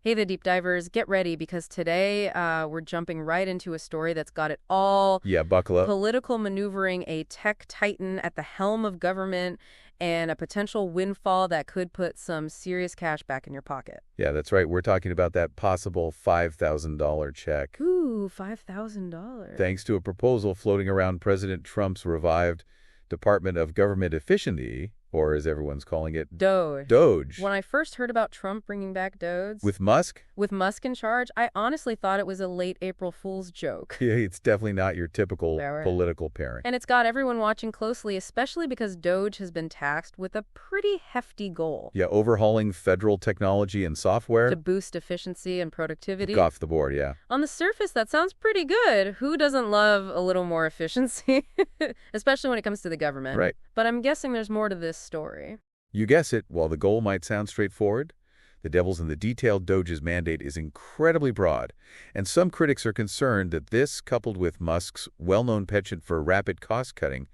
Hey, the deep divers, get ready because today we're jumping right into a story that's got it all. Yeah, buckle up. Political maneuvering, a tech titan at the helm of government, and a potential windfall that could put some serious cash back in your pocket. Yeah, that's right. We're talking about that possible $5,000 check. Ooh, $5,000. Thanks to a proposal floating around President Trump's revived Department of Government Efficiency, or as everyone's calling it, DOGE. DOGE. When I first heard about Trump bringing back DOGE, With Musk? with Musk in charge, I honestly thought it was a late April Fool's joke. Yeah, it's definitely not your typical There. political pairing. And it's got everyone watching closely, especially because DOGE has been tasked with a pretty hefty goal. Yeah, overhauling federal technology and software. To boost efficiency and productivity. Off the board, yeah. On the surface, that sounds pretty good. Who doesn't love a little more efficiency? Especially when it comes to the government. Right. But I'm guessing there's more to this story. You guess it, while the goal might sound straightforward, the devil's in the detail. DOGE's mandate is incredibly broad, and some critics are concerned that this, coupled with Musk's well-known penchant for rapid cost-cutting,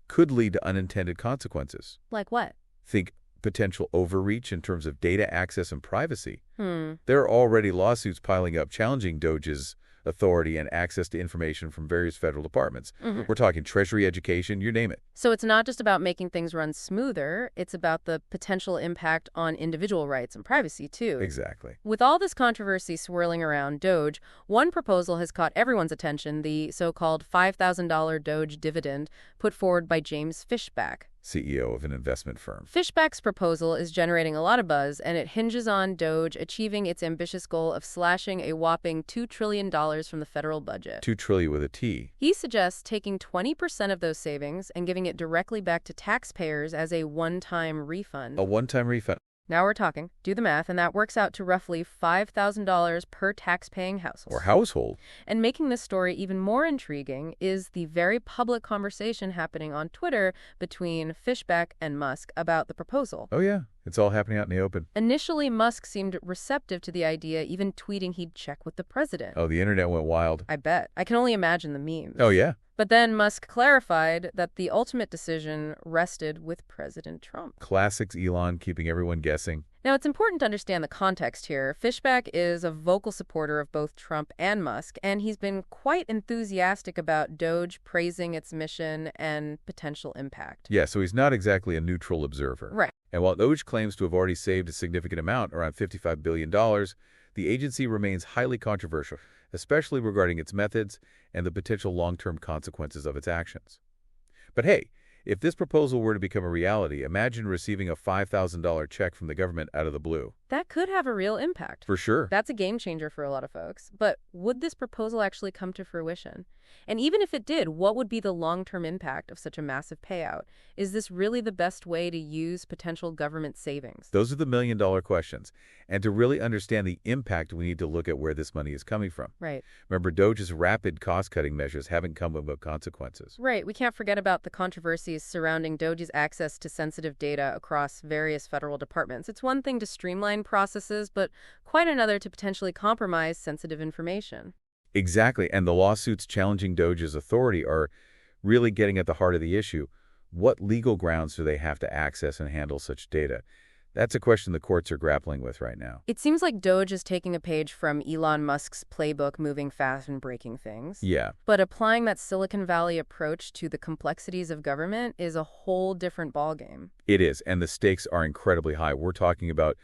could lead to unintended consequences. Like what? Think potential overreach in terms of data access and privacy. Hmm. There are already lawsuits piling up challenging DOGE's authority and access to information from various federal departments. We're talking Treasury, education, you name it. So it's not just about making things run smoother, it's about the potential impact on individual rights and privacy, too. Exactly. With all this controversy swirling around DOGE, one proposal has caught everyone's attention, the so-called $5,000 DOGE dividend put forward by James Fishback. CEO of an investment firm. Fishback's proposal is generating a lot of buzz, and it hinges on DOGE achieving its ambitious goal of slashing a whopping $2 trillion from the federal budget. $2 trillion with a T. He suggests taking 20% of those savings and giving it directly back to taxpayers as a one-time refund. A one-time refund. Now we're talking. Do the math, and that works out to roughly $5,000 per tax-paying household. Or household. And making this story even more intriguing is the very public conversation happening on Twitter between Fishback and Musk about the proposal. Oh, yeah. It's all happening out in the open. Initially, Musk seemed receptive to the idea, even tweeting he'd check with the president. Oh, the internet went wild. I bet. I can only imagine the memes. Oh, yeah. But then Musk clarified that the ultimate decision rested with President Trump. Classics Elon, keeping everyone guessing. Now, it's important to understand the context here. Fishback is a vocal supporter of both Trump and Musk, and he's been quite enthusiastic about DOGE, praising its mission and potential impact. Yeah, so he's not exactly a neutral observer. Right. And while DOGE claims to have already saved a significant amount, around $55 billion, the agency remains highly controversial, especially regarding its methods and the potential long-term consequences of its actions. But hey, if this proposal were to become a reality, imagine receiving a $5,000 check from the government out of the blue. That could have a real impact. For sure. That's a game changer for a lot of folks. But would this proposal actually come to fruition? And even if it did, what would be the long-term impact of such a massive payout? Is this really the best way to use potential government savings? Those are the million-dollar questions. And to really understand the impact, we need to look at where this money is coming from. Right. Remember, DOGE's rapid cost-cutting measures haven't come without consequences. Right. We can't forget about the controversies surrounding DOGE's access to sensitive data across various federal departments. It's one thing to streamline processes, but quite another to potentially compromise sensitive information. Exactly, and the lawsuits challenging DOGE's authority are really getting at the heart of the issue. What legal grounds do they have to access and handle such data? That's a question the courts are grappling with right now. It seems like DOGE is taking a page from Elon Musk's playbook, moving fast and breaking things. Yeah. But applying that Silicon Valley approach to the complexities of government is a whole different ballgame. It is, and the stakes are incredibly high. We're talking about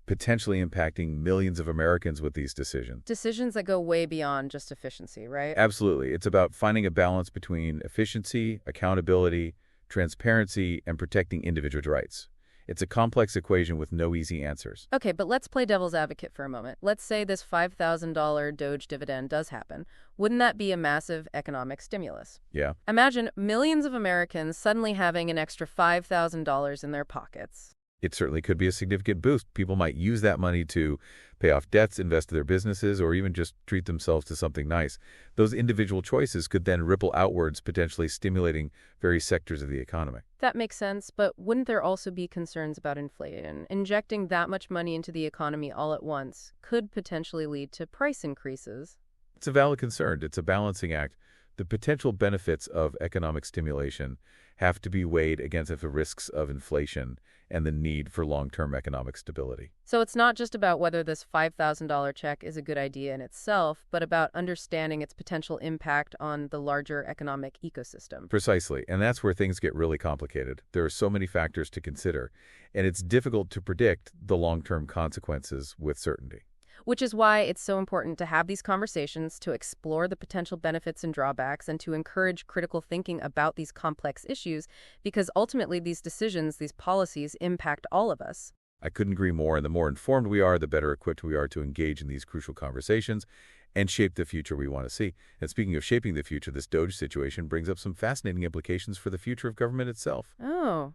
potentially impacting millions of Americans with these decisions. Decisions that go way beyond just efficiency, right? Absolutely. It's about finding a balance between efficiency, accountability, transparency, and protecting individual rights. It's a complex equation with no easy answers. Okay, but let's play devil's advocate for a moment. Let's say this $5,000 DOGE dividend does happen. Wouldn't that be a massive economic stimulus? Yeah. Imagine millions of Americans suddenly having an extra $5,000 in their pockets. It certainly could be a significant boost. People might use that money to pay off debts, invest in their businesses, or even just treat themselves to something nice. Those individual choices could then ripple outwards, potentially stimulating various sectors of the economy. That makes sense, but wouldn't there also be concerns about inflation? Injecting that much money into the economy all at once could potentially lead to price increases. It's a valid concern. It's a balancing act. The potential benefits of economic stimulation have to be weighed against the risks of inflation and the need for long-term economic stability. So it's not just about whether this $5,000 check is a good idea in itself, but about understanding its potential impact on the larger economic ecosystem. Precisely, and that's where things get really complicated. There are so many factors to consider, and it's difficult to predict the long-term consequences with certainty. Which is why it's so important to have these conversations, to explore the potential benefits and drawbacks, and to encourage critical thinking about these complex issues, because ultimately these decisions, these policies, impact all of us. I couldn't agree more, and the more informed we are, the better equipped we are to engage in these crucial conversations and shape the future we want to see. And speaking of shaping the future, this DOGE situation brings up some fascinating implications for the future of government itself. Oh,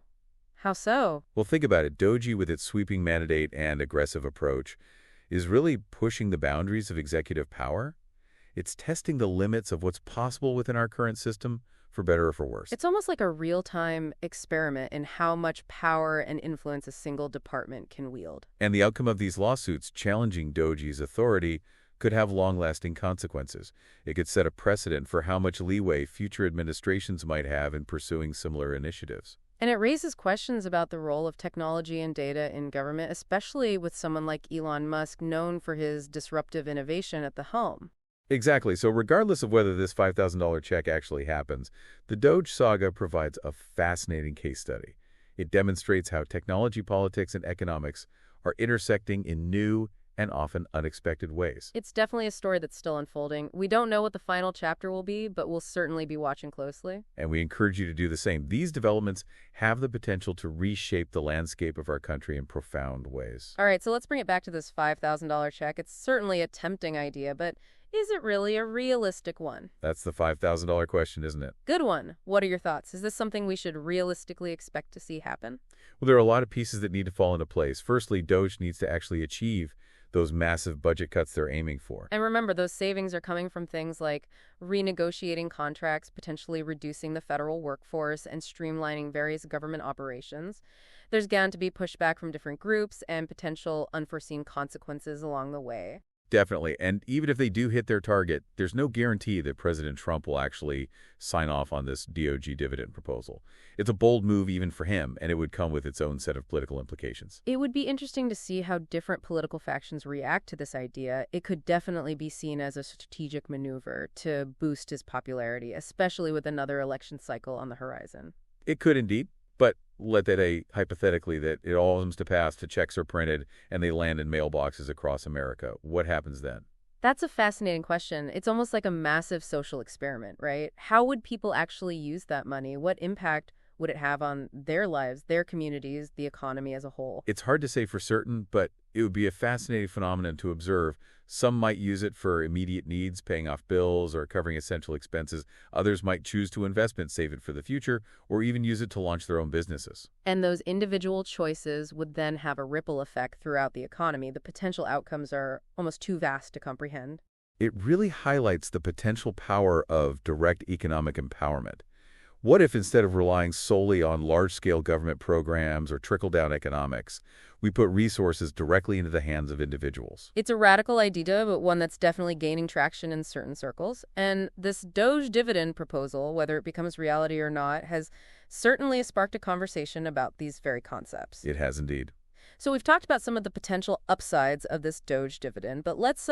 how so? Well, think about it. DOGE, with its sweeping mandate and aggressive approach, is really pushing the boundaries of executive power. It's testing the limits of what's possible within our current system, for better or for worse. It's almost like a real-time experiment in how much power and influence a single department can wield. And the outcome of these lawsuits challenging DOGE's authority could have long-lasting consequences. It could set a precedent for how much leeway future administrations might have in pursuing similar initiatives. And it raises questions about the role of technology and data in government, especially with someone like Elon Musk, known for his disruptive innovation at the helm. Exactly. So regardless of whether this $5,000 check actually happens, the DOGE saga provides a fascinating case study. It demonstrates how technology, politics, and economics are intersecting in new and often unexpected ways. It's definitely a story that's still unfolding. We don't know what the final chapter will be, but we'll certainly be watching closely. And we encourage you to do the same. These developments have the potential to reshape the landscape of our country in profound ways. All right, so let's bring it back to this $5,000 check. It's certainly a tempting idea, but is it really a realistic one? That's the $5,000 question, isn't it? Good one. What are your thoughts? Is this something we should realistically expect to see happen? Well, there are a lot of pieces that need to fall into place. Firstly, DOGE needs to actually achieve those massive budget cuts they're aiming for. And remember, those savings are coming from things like renegotiating contracts, potentially reducing the federal workforce, and streamlining various government operations. There's bound to be pushback from different groups and potential unforeseen consequences along the way. Definitely. And even if they do hit their target, there's no guarantee that President Trump will actually sign off on this DOGE dividend proposal. It's a bold move even for him, and it would come with its own set of political implications. It would be interesting to see how different political factions react to this idea. It could definitely be seen as a strategic maneuver to boost his popularity, especially with another election cycle on the horizon. It could indeed, but let that hypothetically that it all comes to pass, the checks are printed, and they land in mailboxes across America. What happens then? That's a fascinating question. It's almost like a massive social experiment, right? How would people actually use that money? What impact would it have on their lives, their communities, the economy as a whole? It's hard to say for certain, but it would be a fascinating phenomenon to observe. Some might use it for immediate needs, paying off bills or covering essential expenses. Others might choose to investment, save it for the future, or even use it to launch their own businesses. And those individual choices would then have a ripple effect throughout the economy. The potential outcomes are almost too vast to comprehend. It really highlights the potential power of direct economic empowerment. What if instead of relying solely on large-scale government programs or trickle-down economics, we put resources directly into the hands of individuals? It's a radical idea, but one that's definitely gaining traction in certain circles. And this DOGE dividend proposal, whether it becomes reality or not, has certainly sparked a conversation about these very concepts. It has indeed. So we've talked about some of the potential upsides of this DOGE dividend, but let's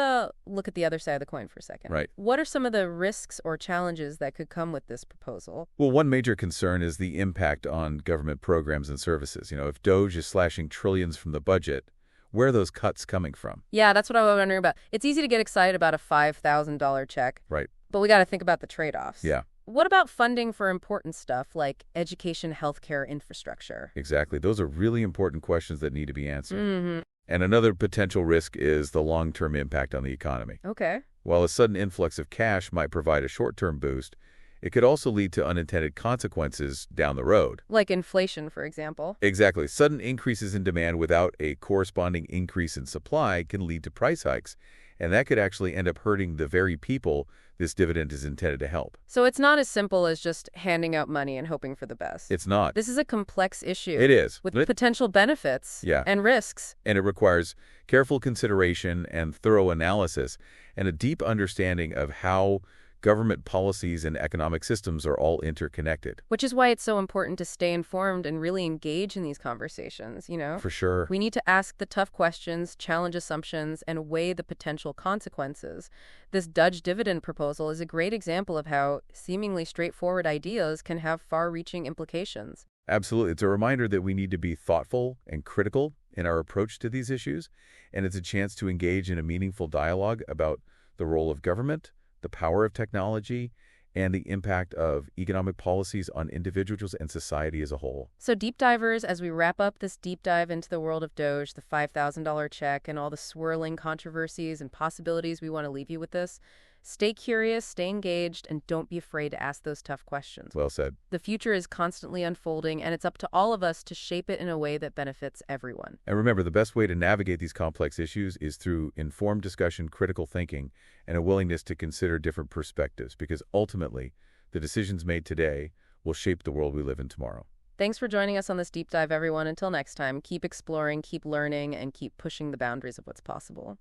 look at the other side of the coin for a second. Right. What are some of the risks or challenges that could come with this proposal? Well, one major concern is the impact on government programs and services. If DOGE is slashing trillions from the budget, where are those cuts coming from? Yeah, that's what I was wondering about. It's easy to get excited about a $5,000 check. Right. But we got to think about the trade-offs. Yeah. What about funding for important stuff like education, healthcare, infrastructure? Exactly. Those are really important questions that need to be answered. Mm-hmm. And another potential risk is the long-term impact on the economy. Okay. While a sudden influx of cash might provide a short-term boost, it could also lead to unintended consequences down the road. Like inflation, for example. Exactly. Sudden increases in demand without a corresponding increase in supply can lead to price hikes, and that could actually end up hurting the very people this dividend is intended to help. So it's not as simple as just handing out money and hoping for the best. It's not. This is a complex issue. It is. With potential benefits and risks. And it requires careful consideration and thorough analysis and a deep understanding of how Government policies and economic systems are all interconnected. Which is why it's so important to stay informed and really engage in these conversations, you know? For sure. We need to ask the tough questions, challenge assumptions, and weigh the potential consequences. This DOGE dividend proposal is a great example of how seemingly straightforward ideas can have far-reaching implications. Absolutely. It's a reminder that we need to be thoughtful and critical in our approach to these issues, and it's a chance to engage in a meaningful dialogue about the role of government, the power of technology, and the impact of economic policies on individuals and society as a whole. So deep divers, as we wrap up this deep dive into the world of DOGE, the $5,000 check, and all the swirling controversies and possibilities, we want to leave you with this. Stay curious, stay engaged, and don't be afraid to ask those tough questions. Well said. The future is constantly unfolding, and it's up to all of us to shape it in a way that benefits everyone. And remember, the best way to navigate these complex issues is through informed discussion, critical thinking, and a willingness to consider different perspectives, because ultimately, the decisions made today will shape the world we live in tomorrow. Thanks for joining us on this deep dive, everyone. Until next time, keep exploring, keep learning, and keep pushing the boundaries of what's possible.